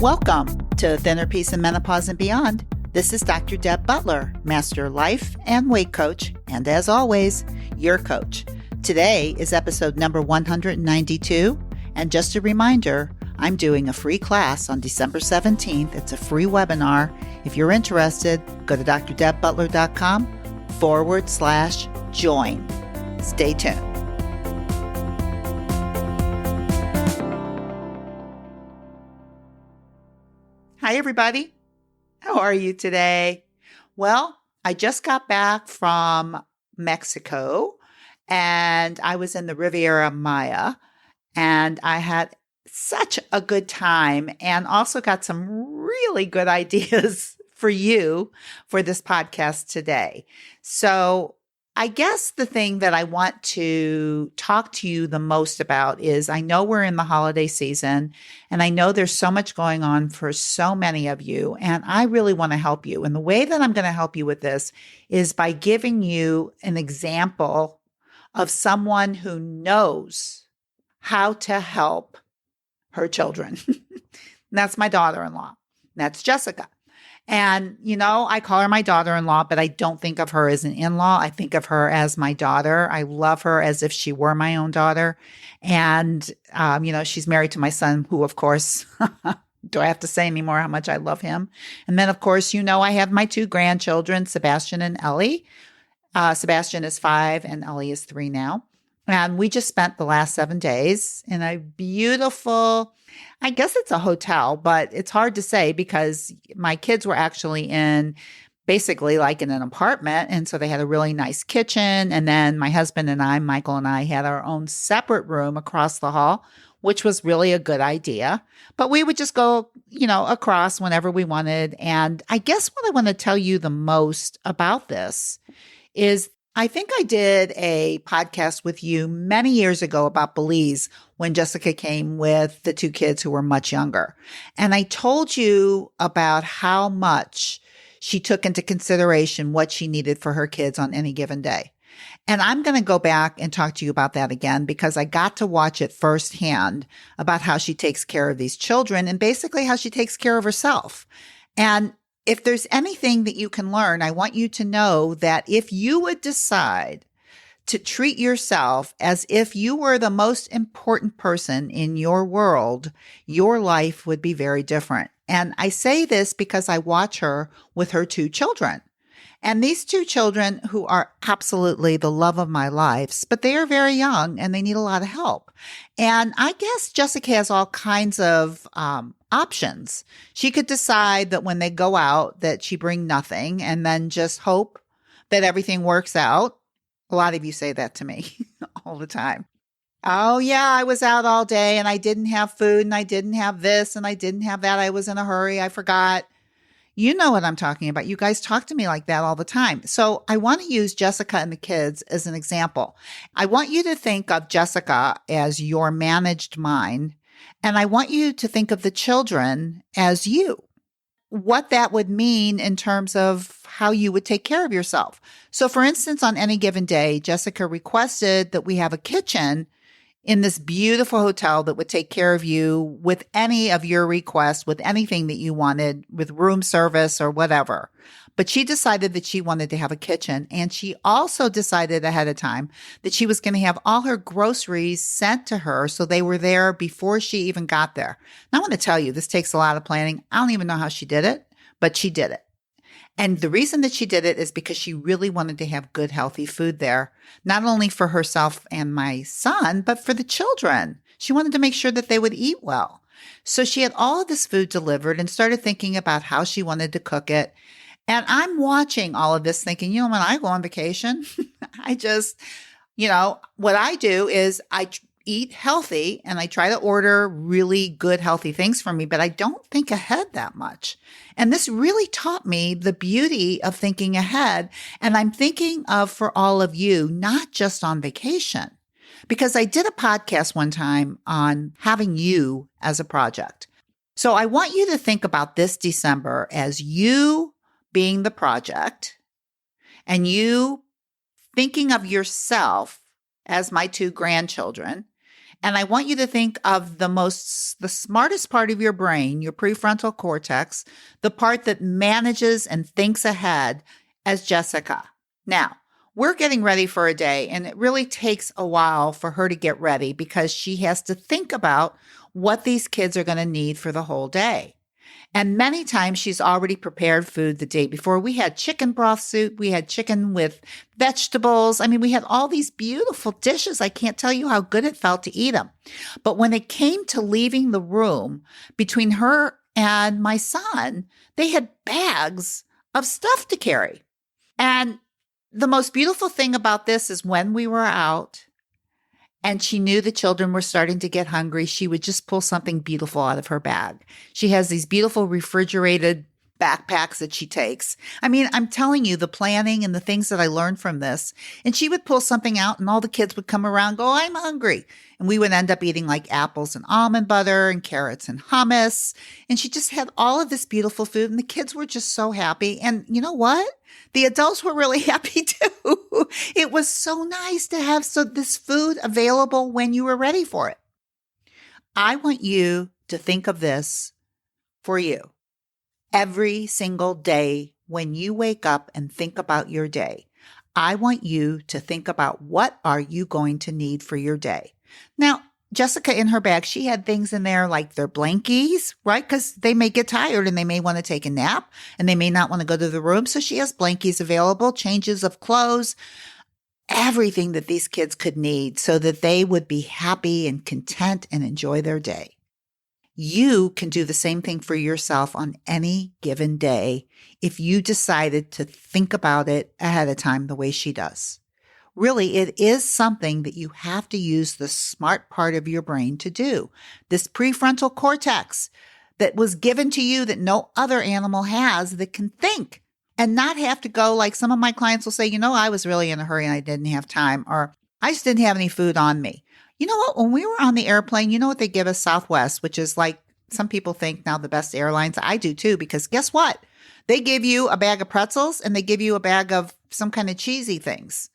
Welcome to Thinner Peace and Menopause and Beyond. This is Dr. Deb Butler, Master Life and Weight Coach, and as always, your coach. Today is episode number 192, and just a reminder, I'm doing a free class on December 17th. It's a free webinar. If you're interested, go to drdebbutler.com/join. Stay tuned. Hi, everybody. How are you today? Well, I just got back from Mexico and I was in the Riviera Maya and I had such a good time and also got some really good ideas for you for this podcast today. So I guess the thing that I want to talk to you the most about is I know we're in the holiday season and I know there's so much going on for so many of you, and I really want to help you. And the way that I'm going to help you with this is by giving you an example of someone who knows how to help her children. That's my daughter-in-law. That's Jessica. And, you know, I call her my daughter-in-law, but I don't think of her as an in-law. I think of her as my daughter. I love her as if she were my own daughter. And, she's married to my son, who, of course, do I have to say anymore how much I love him? And then, of course, I have my two grandchildren, Sebastian and Ellie. Sebastian is 5 and Ellie is 3 now. And we just spent the last 7 days in a beautiful, I guess it's a hotel, but it's hard to say because my kids were actually in basically like in an apartment. And so they had a really nice kitchen. And then my husband and I, Michael and I, had our own separate room across the hall, which was really a good idea. But we would just go, across whenever we wanted. And I guess what I want to tell you the most about this is I think I did a podcast with you many years ago about Belize when Jessica came with the 2 kids who were much younger. And I told you about how much she took into consideration what she needed for her kids on any given day. And I'm going to go back and talk to you about that again because I got to watch it firsthand about how she takes care of these children and basically how she takes care of herself. And if there's anything that you can learn, I want you to know that if you would decide to treat yourself as if you were the most important person in your world, your life would be very different. And I say this because I watch her with her 2 children. And these 2 children who are absolutely the love of my life, but they are very young and they need a lot of help. And I guess Jessica has all kinds of options. She could decide that when they go out that she bring nothing and then just hope that everything works out. A lot of you say that to me all the time. Oh yeah, I was out all day and I didn't have food and I didn't have this and I didn't have that. I was in a hurry. I forgot. You know what I'm talking about. You guys talk to me like that all the time. So I want to use Jessica and the kids as an example. I want you to think of Jessica as your managed mind, and I want you to think of the children as you. What that would mean in terms of how you would take care of yourself. So for instance, on any given day, Jessica requested that we have a kitchen in this beautiful hotel that would take care of you with any of your requests, with anything that you wanted, with room service or whatever. But she decided that she wanted to have a kitchen. And she also decided ahead of time that she was going to have all her groceries sent to her so they were there before she even got there. Now, I want to tell you, this takes a lot of planning. I don't even know how she did it, but she did it. And the reason that she did it is because she really wanted to have good, healthy food there, not only for herself and my son, but for the children. She wanted to make sure that they would eat well. So she had all of this food delivered and started thinking about how she wanted to cook it. And I'm watching all of this thinking, when I go on vacation, I just, what I do is I eat healthy and I try to order really good, healthy things for me, but I don't think ahead that much. And this really taught me the beauty of thinking ahead. And I'm thinking of for all of you, not just on vacation, because I did a podcast one time on having you as a project. So I want you to think about this December as you being the project and you thinking of yourself as my 2 grandchildren And I want you to think of the smartest part of your brain, your prefrontal cortex, the part that manages and thinks ahead, as Jessica. Now, we're getting ready for a day, and it really takes a while for her to get ready because she has to think about what these kids are going to need for the whole day. And many times she's already prepared food the day before. We had chicken broth soup. We had chicken with vegetables. I mean, we had all these beautiful dishes. I can't tell you how good it felt to eat them. But when it came to leaving the room, between her and my son, they had bags of stuff to carry. And the most beautiful thing about this is when we were out and she knew the children were starting to get hungry, she would just pull something beautiful out of her bag. She has these beautiful refrigerated backpacks that she takes. I mean, I'm telling you, the planning and the things that I learned from this. And she would pull something out and all the kids would come around, go, I'm hungry. And we would end up eating like apples and almond butter and carrots and hummus. And she just had all of this beautiful food and the kids were just so happy. And you know what? The adults were really happy too. It was so nice to have this food available when you were ready for it. I want you to think of this for you. Every single day when you wake up and think about your day, I want you to think about what are you going to need for your day. Now, Jessica in her bag, she had things in there like their blankies, right? Because they may get tired and they may want to take a nap and they may not want to go to the room. So she has blankies available, changes of clothes, everything that these kids could need so that they would be happy and content and enjoy their day. You can do the same thing for yourself on any given day if you decided to think about it ahead of time the way she does. Really, it is something that you have to use the smart part of your brain to do. This prefrontal cortex that was given to you that no other animal has that can think and not have to go like some of my clients will say, I was really in a hurry and I didn't have time, or I just didn't have any food on me. You know what? When we were on the airplane, you know what they give us, Southwest, which is like some people think now the best airlines. I do too, because guess what? They give you a bag of pretzels and they give you a bag of some kind of cheesy things.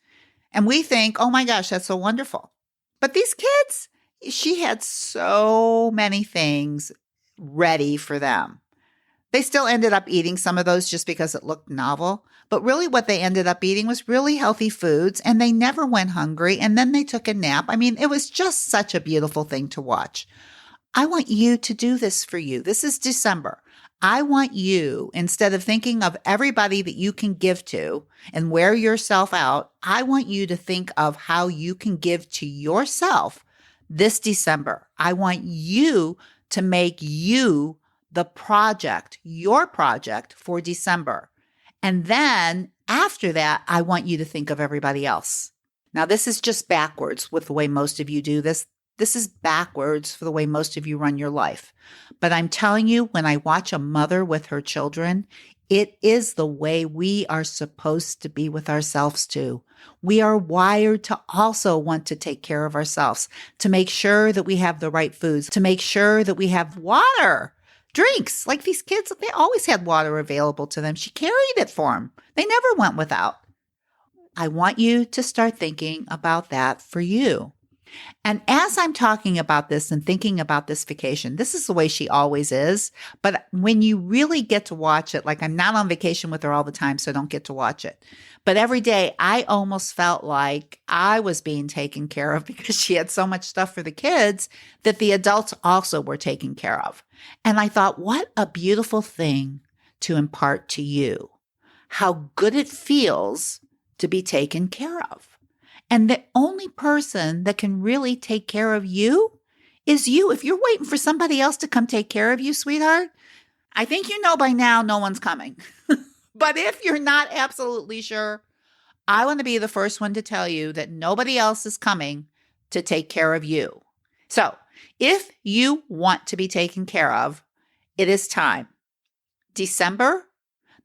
And we think, oh my gosh, that's so wonderful. But these kids, she had so many things ready for them. They still ended up eating some of those just because it looked novel. But really what they ended up eating was really healthy foods and they never went hungry. And then they took a nap. I mean, it was just such a beautiful thing to watch. I want you to do this for you. This is December. I want you, instead of thinking of everybody that you can give to and wear yourself out, I want you to think of how you can give to yourself this December. I want you to make you the project, your project for December. And then after that, I want you to think of everybody else. Now, this is just backwards with the way most of you do this. This is backwards for the way most of you run your life. But I'm telling you, when I watch a mother with her children, it is the way we are supposed to be with ourselves too. We are wired to also want to take care of ourselves, to make sure that we have the right foods, to make sure that we have water, drinks. Like these kids, they always had water available to them. She carried it for them. They never went without. I want you to start thinking about that for you. And as I'm talking about this and thinking about this vacation, this is the way she always is. But when you really get to watch it, like I'm not on vacation with her all the time, so I don't get to watch it. But every day I almost felt like I was being taken care of because she had so much stuff for the kids that the adults also were taken care of. And I thought, what a beautiful thing to impart to you. How good it feels to be taken care of. And the only person that can really take care of you is you. If you're waiting for somebody else to come take care of you, sweetheart, I think you know by now no one's coming. But if you're not absolutely sure, I want to be the first one to tell you that nobody else is coming to take care of you. So if you want to be taken care of, it is time. December,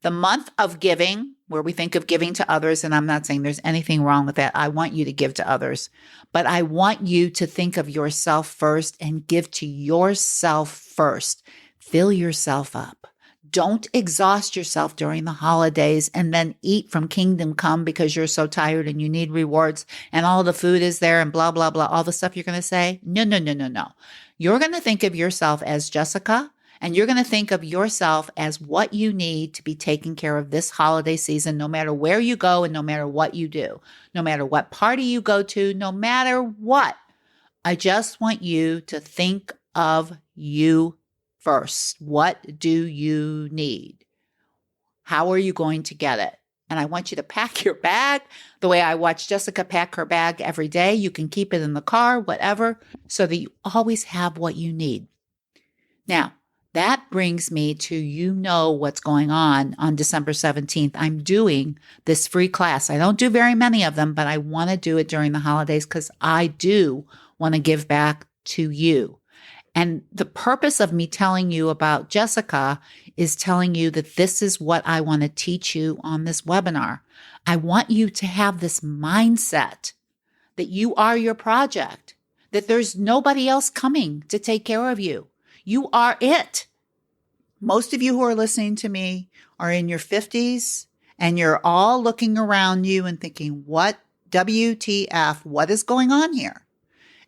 the month of giving, where we think of giving to others, and I'm not saying there's anything wrong with that. I want you to give to others, but I want you to think of yourself first and give to yourself first. Fill yourself up. Don't exhaust yourself during the holidays and then eat from kingdom come because you're so tired and you need rewards and all the food is there and blah, blah, blah, all the stuff you're going to say. No, no, no, no, no. You're going to think of yourself as Jessica, and you're going to think of yourself as what you need to be taken care of this holiday season, no matter where you go and no matter what you do, no matter what party you go to, no matter what. I just want you to think of you first. What do you need? How are you going to get it? And I want you to pack your bag the way I watch Jessica pack her bag every day. You can keep it in the car, whatever, so that you always have what you need. Now, that brings me to what's going on December 17th. I'm doing this free class. I don't do very many of them, but I want to do it during the holidays because I do want to give back to you. And the purpose of me telling you about Jessica is telling you that this is what I want to teach you on this webinar. I want you to have this mindset that you are your project, that there's nobody else coming to take care of you. You are it. Most of you who are listening to me are in your 50s and you're all looking around you and thinking, what WTF, what is going on here?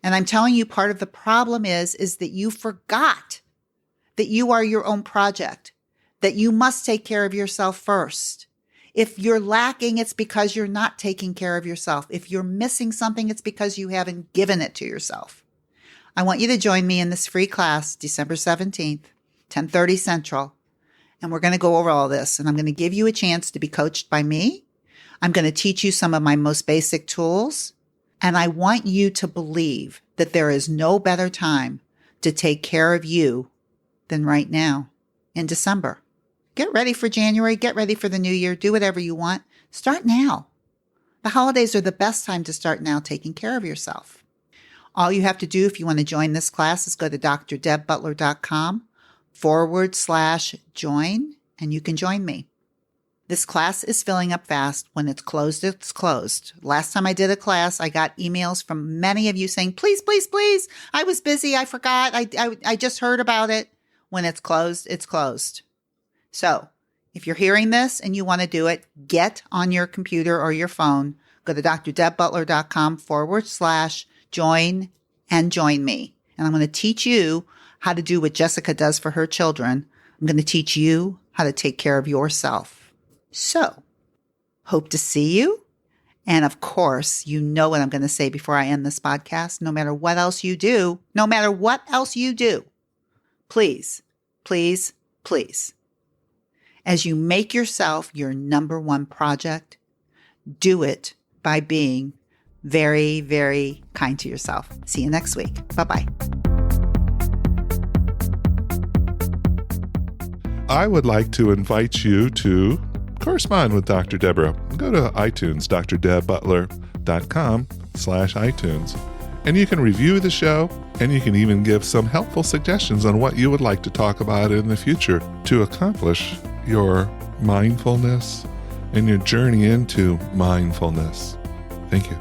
And I'm telling you, part of the problem is that you forgot that you are your own project, that you must take care of yourself first. If you're lacking, it's because you're not taking care of yourself. If you're missing something, it's because you haven't given it to yourself. I want you to join me in this free class, December 17th, 10:30 Central. And we're going to go over all this. And I'm going to give you a chance to be coached by me. I'm going to teach you some of my most basic tools. And I want you to believe that there is no better time to take care of you than right now in December. Get ready for January. Get ready for the new year. Do whatever you want. Start now. The holidays are the best time to start now taking care of yourself. All you have to do if you want to join this class is go to drdebbutler.com/join, and you can join me. This class is filling up fast. When it's closed, it's closed. Last time I did a class, I got emails from many of you saying, please, please, please. I was busy. I forgot. I just heard about it. When it's closed, it's closed. So if you're hearing this and you want to do it, get on your computer or your phone, go to drdebbutler.com/join and join me. And I'm going to teach you how to do what Jessica does for her children. I'm going to teach you how to take care of yourself. So, hope to see you. And of course, you know what I'm going to say before I end this podcast. No matter what else you do, please, please, please, as you make yourself your number one project, do it by being very, very kind to yourself. See you next week. Bye-bye. I would like to invite you to correspond with Dr. Deborah. Go to iTunes, drdebbutler.com/iTunes. And you can review the show, and you can even give some helpful suggestions on what you would like to talk about in the future to accomplish your mindfulness and your journey into mindfulness. Thank you.